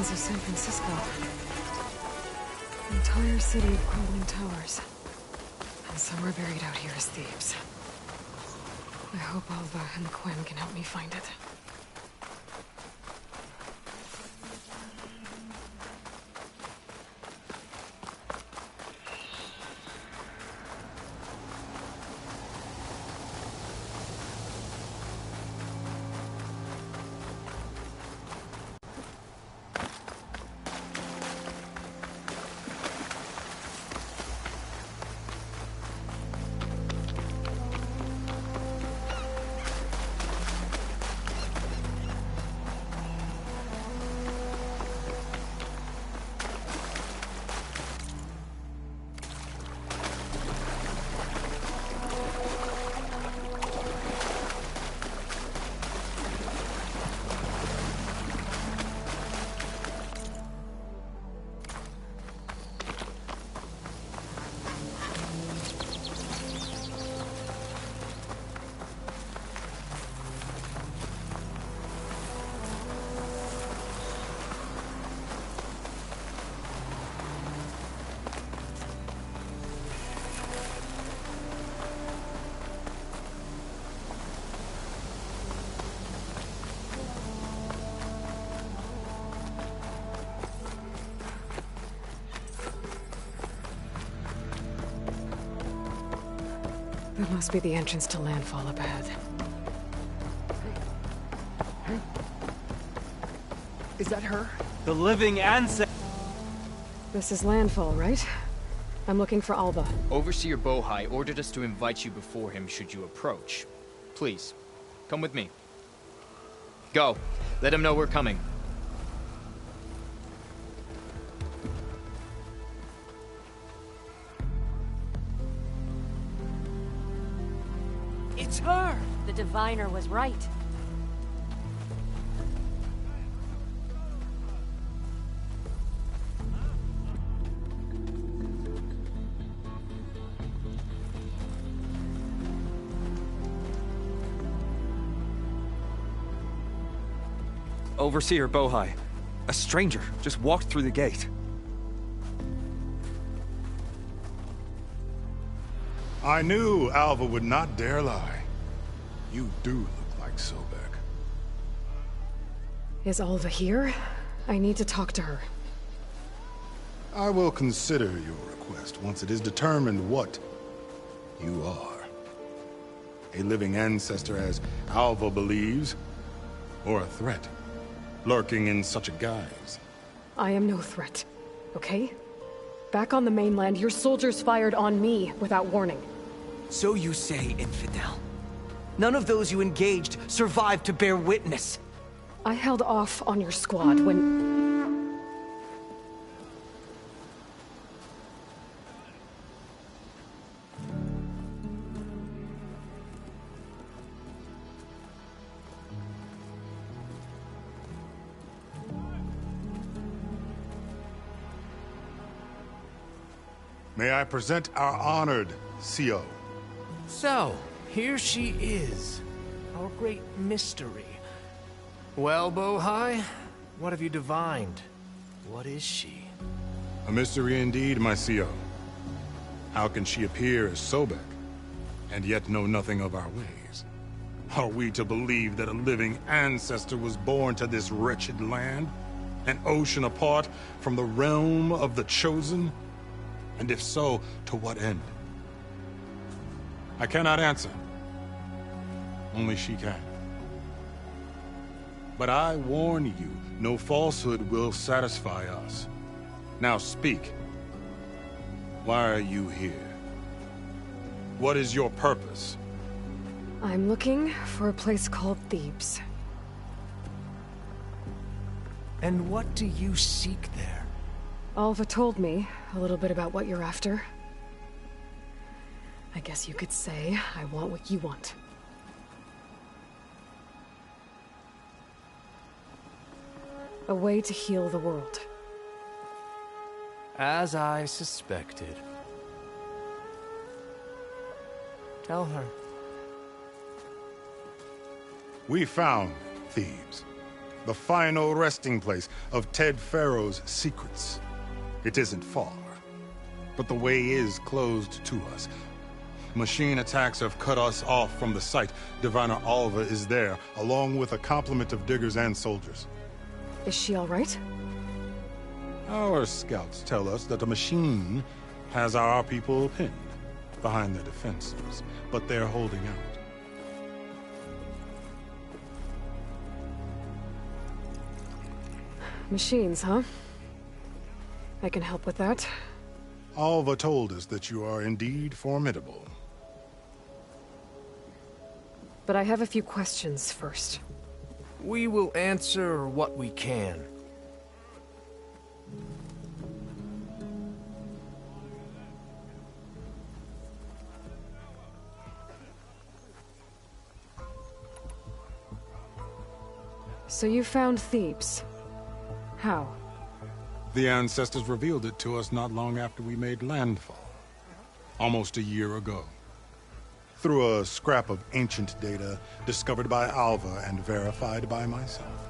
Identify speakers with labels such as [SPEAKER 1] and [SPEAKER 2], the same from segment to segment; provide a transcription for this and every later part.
[SPEAKER 1] skylines of San Francisco. An entire city of crumbling towers. And somewhere buried out here is Thebes. I hope Alva and the Quen can help me find it. That must be the entrance to Landfall up ahead.
[SPEAKER 2] Is that her?
[SPEAKER 3] The living ancestor.
[SPEAKER 1] This is Landfall, right? I'm looking for Alva.
[SPEAKER 4] Overseer Bohai ordered us to invite you before him should you approach. Please, come with me. Go. Let him know we're coming.
[SPEAKER 5] It's her! The diviner was right.
[SPEAKER 2] Overseer Bohai. A stranger just walked through the gate.
[SPEAKER 6] I knew Alva would not dare lie. You do look like Sobek.
[SPEAKER 1] Is Alva here? I need to talk to her.
[SPEAKER 6] I will consider your request once it is determined what you are. A living ancestor, as Alva believes, or a threat, lurking in such a guise.
[SPEAKER 1] I am no threat, okay? Back on the mainland, your soldiers fired on me without warning.
[SPEAKER 7] So you say, infidel. None of those you engaged survived to bear witness.
[SPEAKER 1] I held off on your squad when...
[SPEAKER 6] May I present our honored CO?
[SPEAKER 8] So, here she is. Our great mystery. Well, Bohai, what have you divined? What is she?
[SPEAKER 6] A mystery indeed, my CO. How can she appear as Sobek, and yet know nothing of our ways? Are we to believe that a living ancestor was born to this wretched land? An ocean apart from the realm of the Chosen? And if so, to what end? I cannot answer. Only she can. But I warn you, no falsehood will satisfy us. Now speak. Why are you here? What is your purpose?
[SPEAKER 1] I'm looking for a place called Thebes.
[SPEAKER 8] And what do you seek there?
[SPEAKER 1] Alva told me a little bit about what you're after. I guess you could say I want what you want. A way to heal the world.
[SPEAKER 8] As I suspected. Tell her.
[SPEAKER 6] We found Thebes. The final resting place of Ted Pharaoh's secrets. It isn't far, but the way is closed to us. Machine attacks have cut us off from the site. Diviner Alva is there, along with a complement of diggers and soldiers.
[SPEAKER 1] Is she all right?
[SPEAKER 6] Our scouts tell us that a machine has our people pinned behind their defenses, but they're holding out.
[SPEAKER 1] Machines, huh? I can help with that.
[SPEAKER 6] Alva told us that you are indeed formidable.
[SPEAKER 1] But I have a few questions first.
[SPEAKER 8] We will answer what we can.
[SPEAKER 1] So you found Thebes. How?
[SPEAKER 6] The ancestors revealed it to us not long after we made landfall. Almost a year ago. Through a scrap of ancient data discovered by Alva and verified by myself.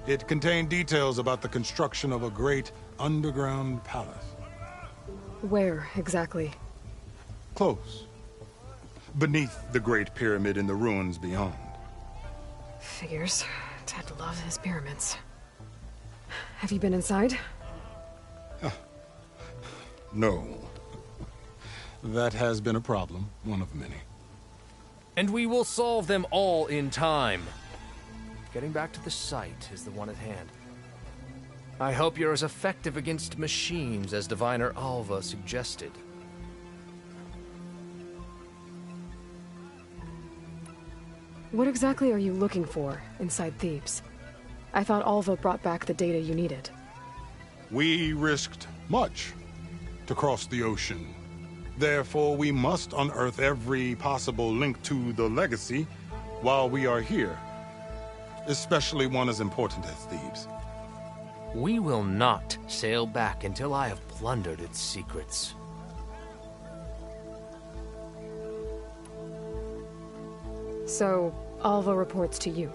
[SPEAKER 6] It contained details about the construction of a great underground palace.
[SPEAKER 1] Where, exactly?
[SPEAKER 6] Close. Beneath the Great Pyramid in the ruins beyond.
[SPEAKER 1] Figures. Ted loves his pyramids. Have you been inside?
[SPEAKER 6] No. That has been a problem, one of many.
[SPEAKER 8] And we will solve them all in time. Getting back to the site is the one at hand. I hope you're as effective against machines as Diviner Alva suggested.
[SPEAKER 1] What exactly are you looking for inside Thebes? I thought Alva brought back the data you needed.
[SPEAKER 6] We risked much to cross the ocean. Therefore, we must unearth every possible link to the legacy while we are here. Especially one as important as Thebes.
[SPEAKER 8] We will not sail back until I have plundered its secrets.
[SPEAKER 1] So, Alva reports to you.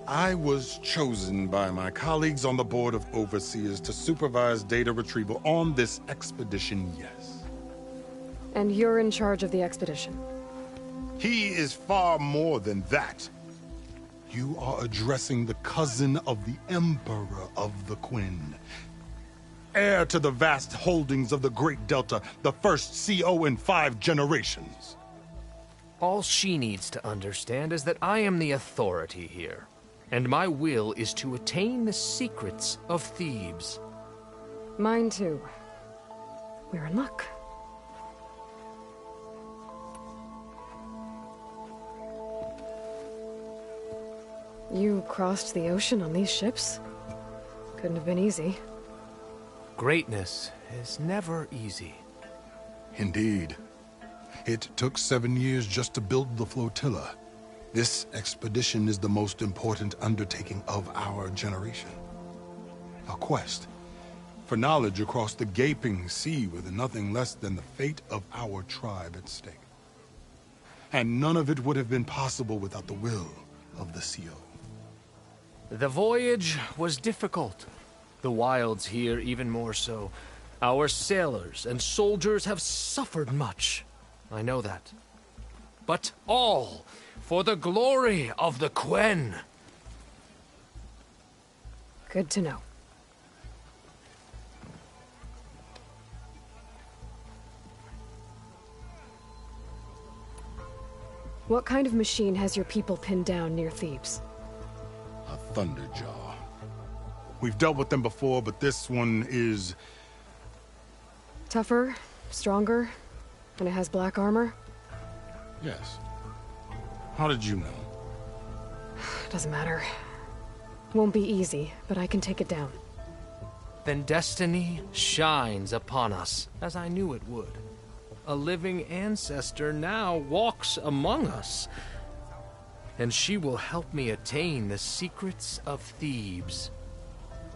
[SPEAKER 6] I was chosen by my colleagues on the Board of Overseers to supervise data retrieval on this expedition, yes.
[SPEAKER 1] And you're in charge of the expedition.
[SPEAKER 6] He is far more than that. You are addressing the cousin of the Emperor of the Quen. Heir to the vast holdings of the Great Delta, the first CO in 5 generations.
[SPEAKER 8] All she needs to understand is that I am the authority here, and my will is to attain the secrets of Thebes.
[SPEAKER 1] Mine too. We're in luck. You crossed the ocean on these ships? Couldn't have been easy.
[SPEAKER 8] Greatness is never easy.
[SPEAKER 6] Indeed. It took 7 years just to build the flotilla. This expedition is the most important undertaking of our generation. A quest for knowledge across the gaping sea with nothing less than the fate of our tribe at stake. And none of it would have been possible without the will of the CO.
[SPEAKER 8] The voyage was difficult. The wilds here even more so. Our sailors and soldiers have suffered much. I know that. But all for the glory of the Quen.
[SPEAKER 1] Good to know. What kind of machine has your people pinned down near Thebes?
[SPEAKER 6] A Thunderjaw. We've dealt with them before, but this one is...
[SPEAKER 1] Tougher, stronger, and it has black armor?
[SPEAKER 6] Yes. How did you know?
[SPEAKER 1] Doesn't matter. Won't be easy, but I can take it down.
[SPEAKER 8] Then destiny shines upon us, as I knew it would. A living ancestor now walks among us, and she will help me attain the secrets of Thebes.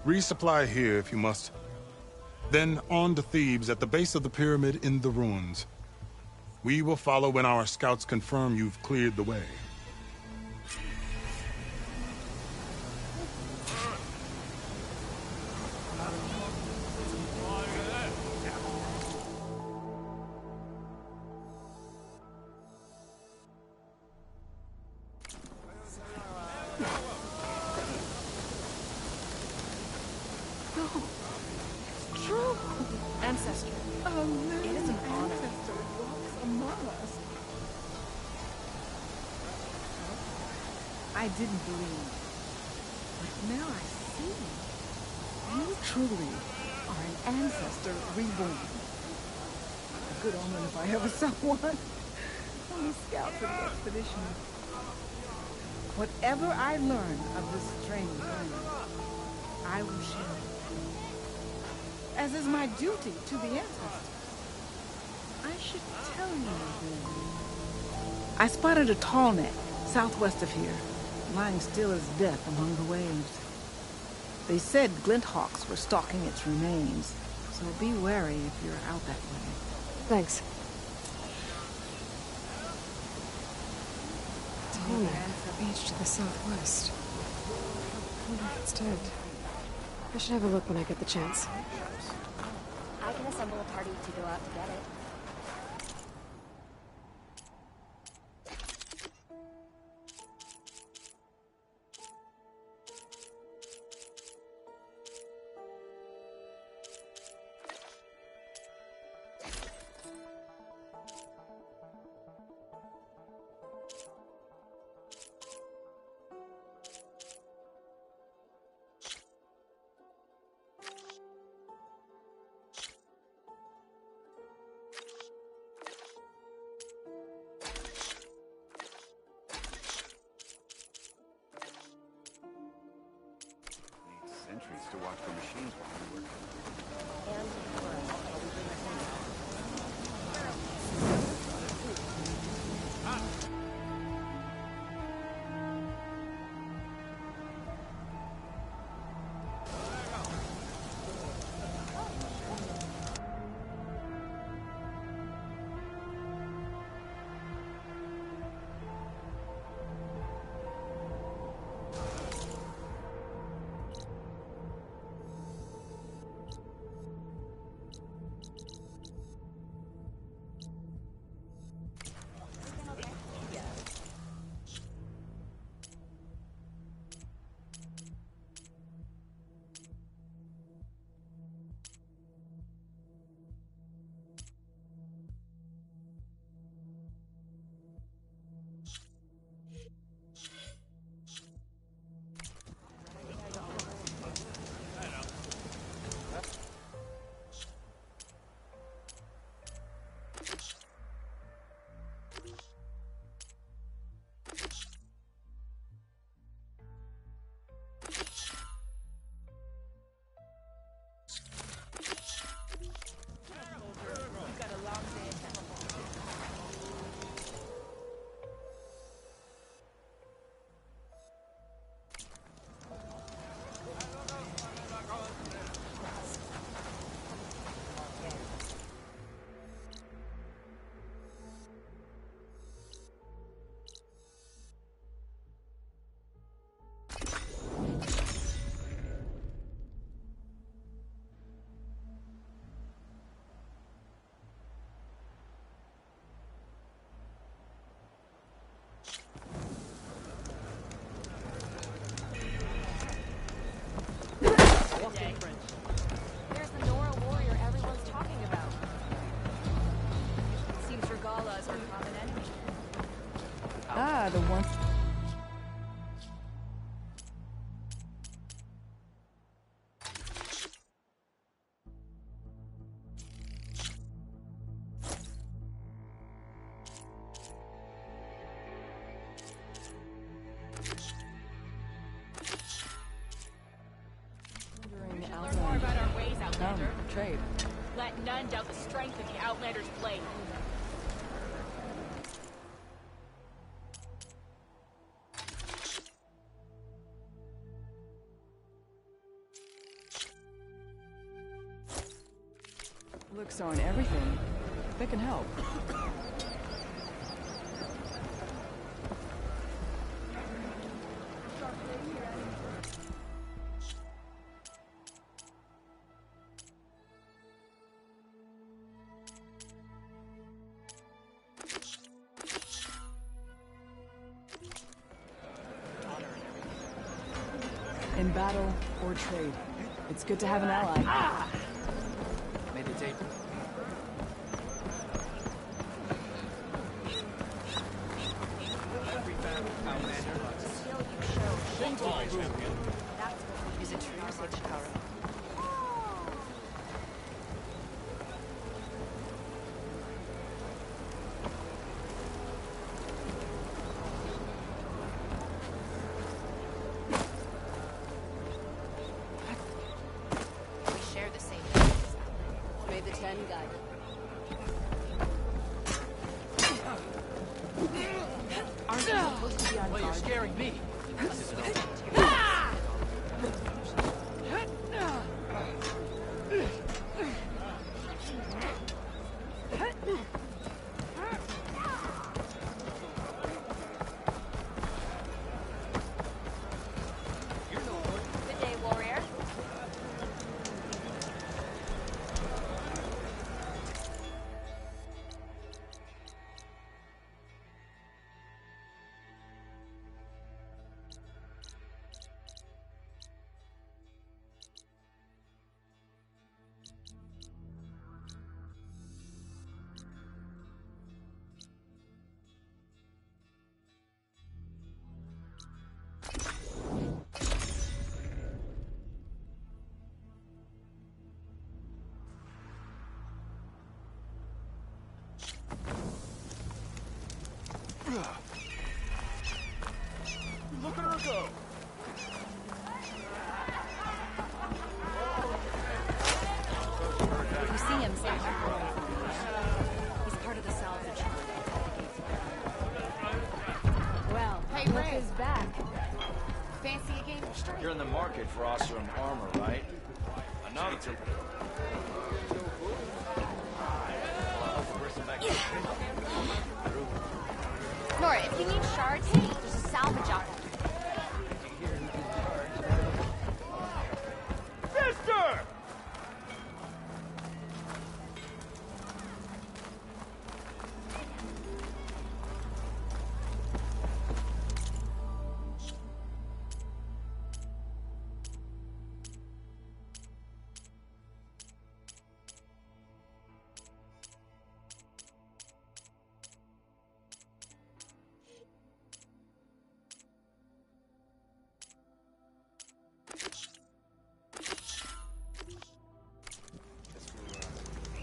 [SPEAKER 6] Resupply here if you must. Then on to Thebes at the base of the pyramid in the ruins. We will follow when our scouts confirm you've cleared the way.
[SPEAKER 3] No, it's true.
[SPEAKER 5] Ancestor.
[SPEAKER 3] A living
[SPEAKER 5] It is an honor.
[SPEAKER 3] ancestor walks among us. I didn't believe, but now I see. You truly are an ancestor reborn. A good omen if I ever saw one. On the scout for the expedition. Whatever I learn of this strange land, I will share it. As is my duty to the ancestors. I should tell you then. I spotted a tall neck southwest of here, lying still as death among the waves. They said glinthawks were stalking its remains, so be wary if you're out that way.
[SPEAKER 1] Thanks. Tallneck, beach to the southwest. I wonder if it's dead. I should have a look when I get the chance.
[SPEAKER 5] I can assemble a party to go out to get it.
[SPEAKER 9] Sentries to watch for machines while we work.
[SPEAKER 5] And I'll be doing my thing. There's the Nora warrior everyone's talking about. Seems Regala is our common enemy.
[SPEAKER 3] Ah, the one.
[SPEAKER 5] Learn more about our ways, Outlander.
[SPEAKER 3] Trade.
[SPEAKER 5] Let none doubt the strength of the Outlander's blade.
[SPEAKER 3] Looks on everything. They can help. In battle or trade, it's good to have an ally.
[SPEAKER 5] Meditate.
[SPEAKER 10] Is it true, said Chikara? We share the same values. May the Ten guide us. Aren't you supposed to be on
[SPEAKER 5] Well, you're
[SPEAKER 10] guard?
[SPEAKER 5] scaring me.
[SPEAKER 10] Good day, warrior.
[SPEAKER 5] Look at her go!
[SPEAKER 10] You see him, say he's part of the salvage. Well,
[SPEAKER 3] Hey,
[SPEAKER 10] look
[SPEAKER 3] Ray.
[SPEAKER 10] is back. Fancy a game of strength?
[SPEAKER 11] You're in the market for Oseram armor, right? Another.
[SPEAKER 10] Nora, if you need shards, there's a salvage out there.
[SPEAKER 11] Sister!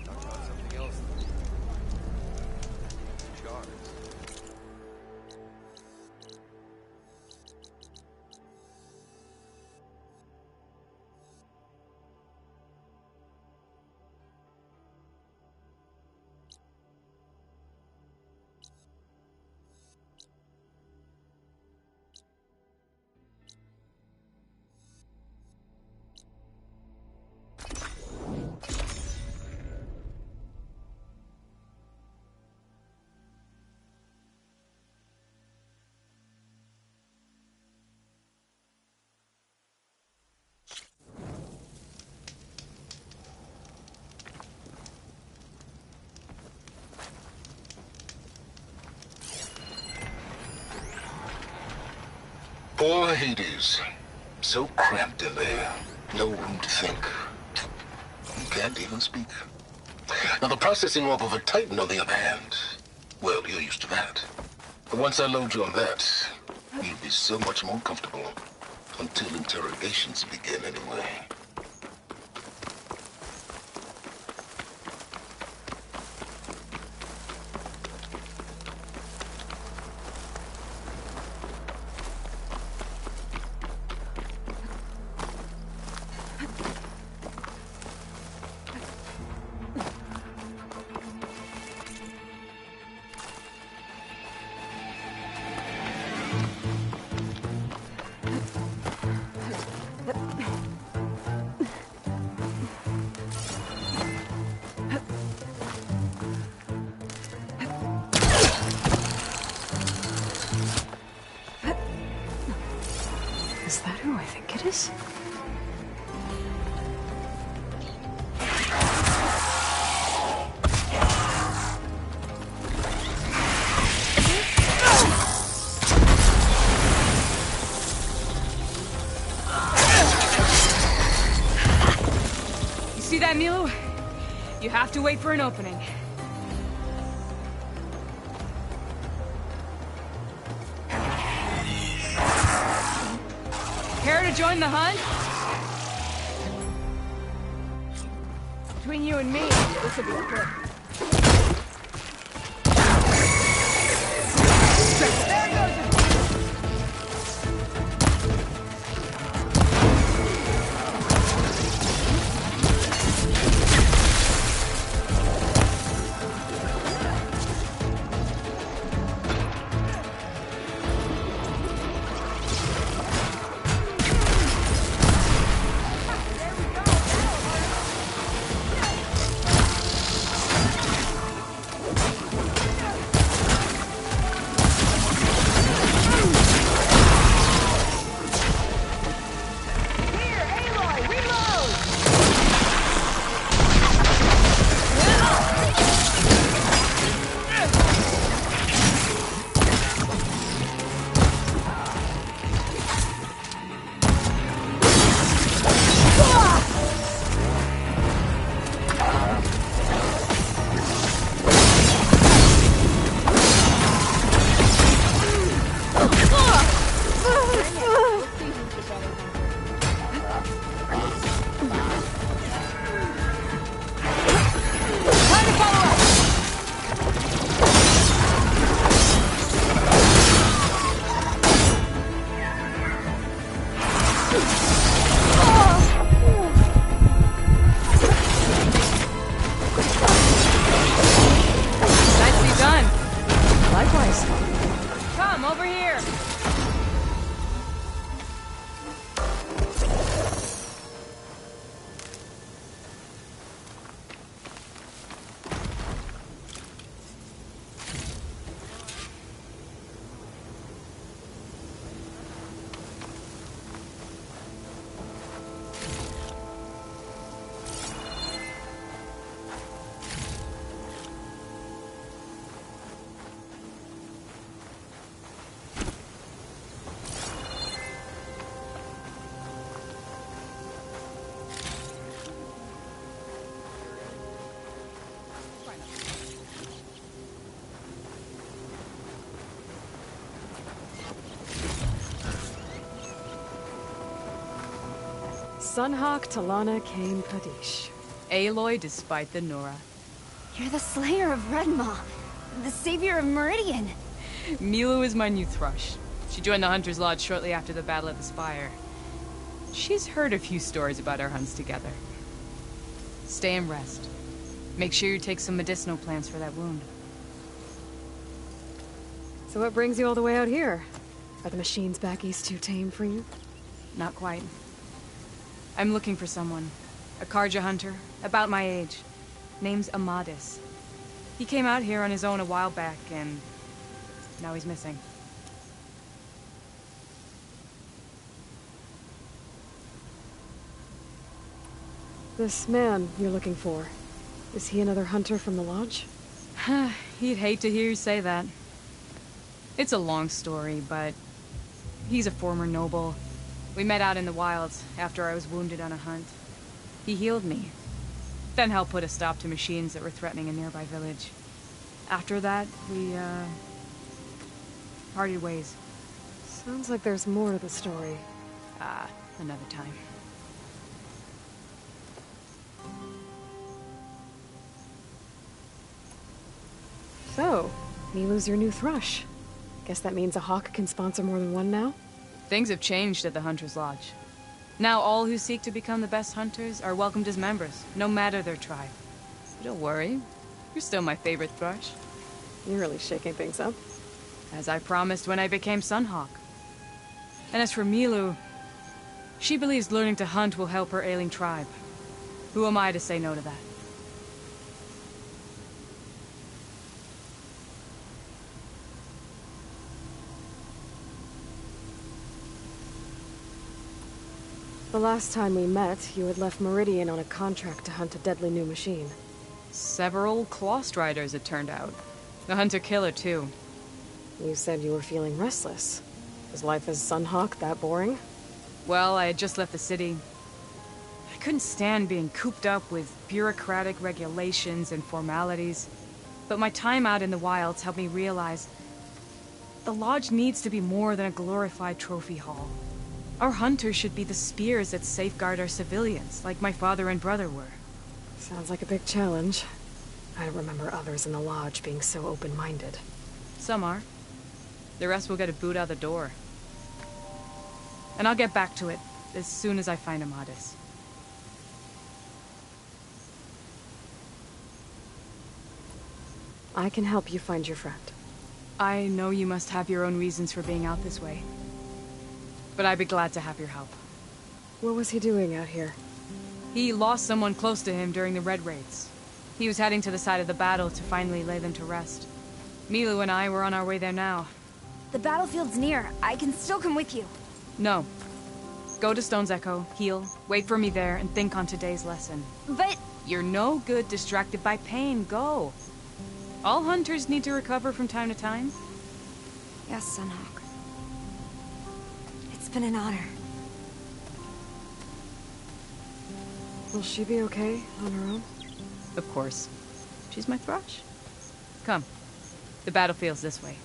[SPEAKER 2] Talk about something else. Shards.
[SPEAKER 12] Poor Hades. So cramped in there. No room to think. You can't even speak. Now the processing warp of a Titan, on the other hand, well, you're used to that. But once I load you on that, you'll be so much more comfortable. Until interrogations begin, anyway.
[SPEAKER 1] Is that who I think it is? that, Milu? You have to wait for an opening. Care to join the hunt?
[SPEAKER 3] Between you and me, this will be quick. There goes it!
[SPEAKER 1] Sunhawk Talana Kane Kadish.
[SPEAKER 3] Aloy despite the Nora.
[SPEAKER 10] You're the slayer of Redmaw, the savior of Meridian.
[SPEAKER 3] Milu is my new thrush. She joined the Hunter's Lodge shortly after the Battle of the Spire. She's heard a few stories about our hunts together. Stay and rest. Make sure you take some medicinal plants for that wound.
[SPEAKER 1] So what brings you all the way out here? Are the machines back east too tame for you?
[SPEAKER 3] Not quite. I'm looking for someone. A Karja hunter, about my age. Name's Amadis. He came out here on his own a while back, and now he's missing.
[SPEAKER 1] This man you're looking for, is he another hunter from the Lodge?
[SPEAKER 3] He'd hate to hear you say that. It's a long story, but he's a former noble. We met out in the wilds after I was wounded on a hunt. He healed me, then helped put a stop to machines that were threatening a nearby village. After that, we, parted ways.
[SPEAKER 1] Sounds like there's more to the story.
[SPEAKER 3] Another time.
[SPEAKER 1] So, Milu's your new thrush. Guess that means a hawk can sponsor more than one now?
[SPEAKER 3] Things have changed at the Hunter's Lodge. Now all who seek to become the best hunters are welcomed as members, no matter their tribe. But don't worry, you're still my favorite thrush.
[SPEAKER 1] You're really shaking things up.
[SPEAKER 3] As I promised when I became Sunhawk. And as for Milu, she believes learning to hunt will help her ailing tribe. Who am I to say no to that?
[SPEAKER 1] The last time we met, you had left Meridian on a contract to hunt a deadly new machine.
[SPEAKER 3] Several Clawstriders, it turned out. The hunter-killer, too.
[SPEAKER 1] You said you were feeling restless. Was life as Sunhawk that boring?
[SPEAKER 3] Well, I had just left the city. couldn't stand being cooped up with bureaucratic regulations and formalities. But my time out in the wilds helped me realize the Lodge needs to be more than a glorified trophy hall. Our hunters should be the spears that safeguard our civilians, like my father and brother were.
[SPEAKER 1] Sounds like a big challenge. I don't remember others in the Lodge being so open-minded.
[SPEAKER 3] Some are. The rest will get a boot out the door. And I'll get back to it as soon as I find Amadis.
[SPEAKER 1] I can help you find your friend.
[SPEAKER 3] I know you must have your own reasons for being out this way. But I'd be glad to have your help.
[SPEAKER 1] What was he doing out here?
[SPEAKER 3] He lost someone close to him during the Red Raids. He was heading to the side of the battle to finally lay them to rest. Milu and I were on our way there now.
[SPEAKER 13] The battlefield's near. I can still come with you.
[SPEAKER 3] No. Go to Stone's Echo, heal, wait for me there, and think on today's lesson.
[SPEAKER 13] But...
[SPEAKER 3] You're no good distracted by pain. Go. All hunters need to recover from time to time.
[SPEAKER 13] Yes, Sunhawk. It's been an honor.
[SPEAKER 1] Will she be okay on her own?
[SPEAKER 3] Of course. She's my thrush. Come. The battlefield's this way.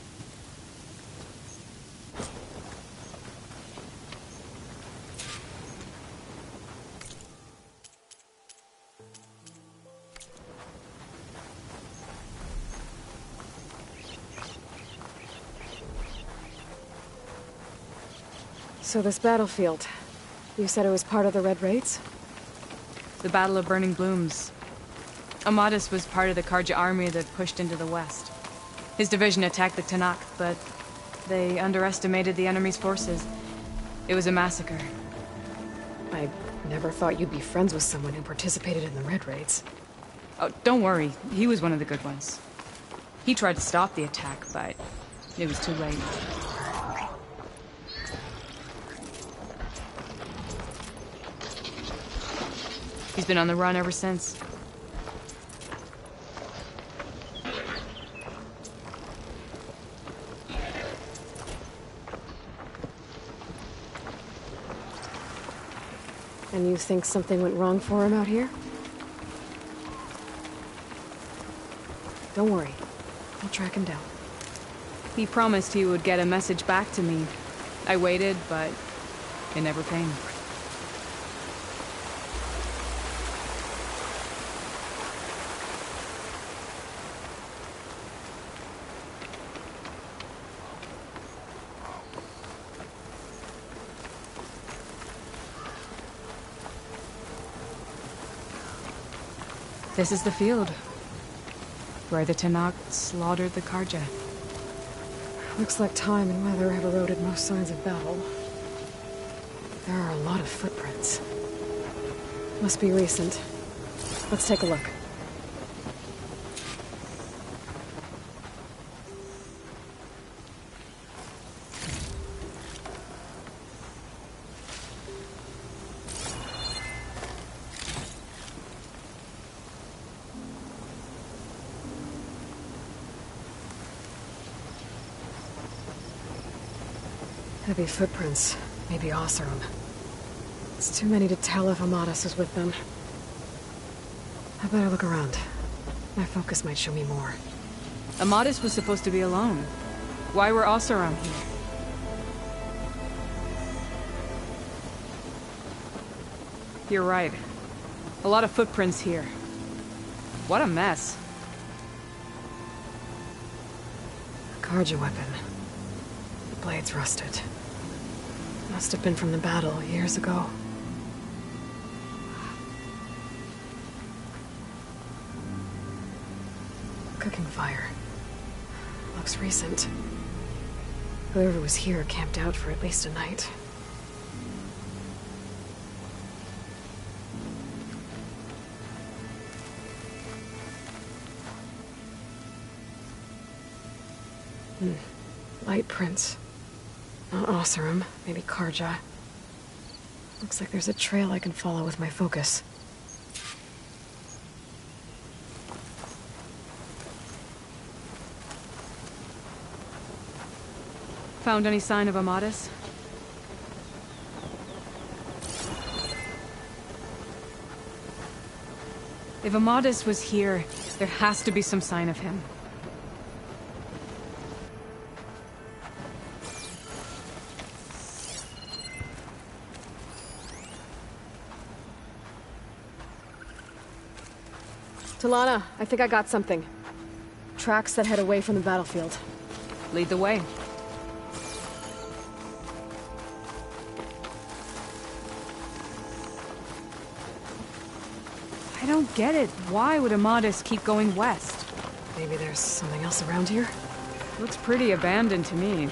[SPEAKER 1] So this battlefield, you said it was part of the Red Raids?
[SPEAKER 3] The Battle of Burning Blooms. Amadis was part of the Karja army that pushed into the west. His division attacked the Tanakh, but they underestimated the enemy's forces. It was a massacre.
[SPEAKER 1] I never thought you'd be friends with someone who participated in the Red Raids.
[SPEAKER 3] Oh, don't worry. He was one of the good ones. He tried to stop the attack, but it was too late. He's been on the run ever since.
[SPEAKER 1] And you think something went wrong for him out here? Don't worry. I'll track him down.
[SPEAKER 3] He promised he would get a message back to me. I waited, but it never came. This is the field, where the Tanakh slaughtered the Karja.
[SPEAKER 1] Looks like time and weather have eroded most signs of battle. There are a lot of footprints. Must be recent. Let's take a look. Heavy footprints. Maybe Oseram. It's too many to tell if Amadis was with them. I better look around. My focus might show me more.
[SPEAKER 3] Amadis was supposed to be alone. Why were Oseram here? You're right. A lot of footprints here. What a mess.
[SPEAKER 1] A Karja weapon. The blade's rusted. Must have been from the battle years ago. Cooking fire. Looks recent. Whoever was here camped out for at least a night. Light prints. Not Oseram, maybe Karja. Looks like there's a trail I can follow with my focus.
[SPEAKER 3] Found any sign of Amadis?
[SPEAKER 1] If Amadis was here, there has to be some sign of him. Talana, I think I got something. Tracks that head away from the battlefield. Lead the way. I don't get it. Why would Amadis keep going west? Maybe there's something else around here? Looks pretty abandoned to me.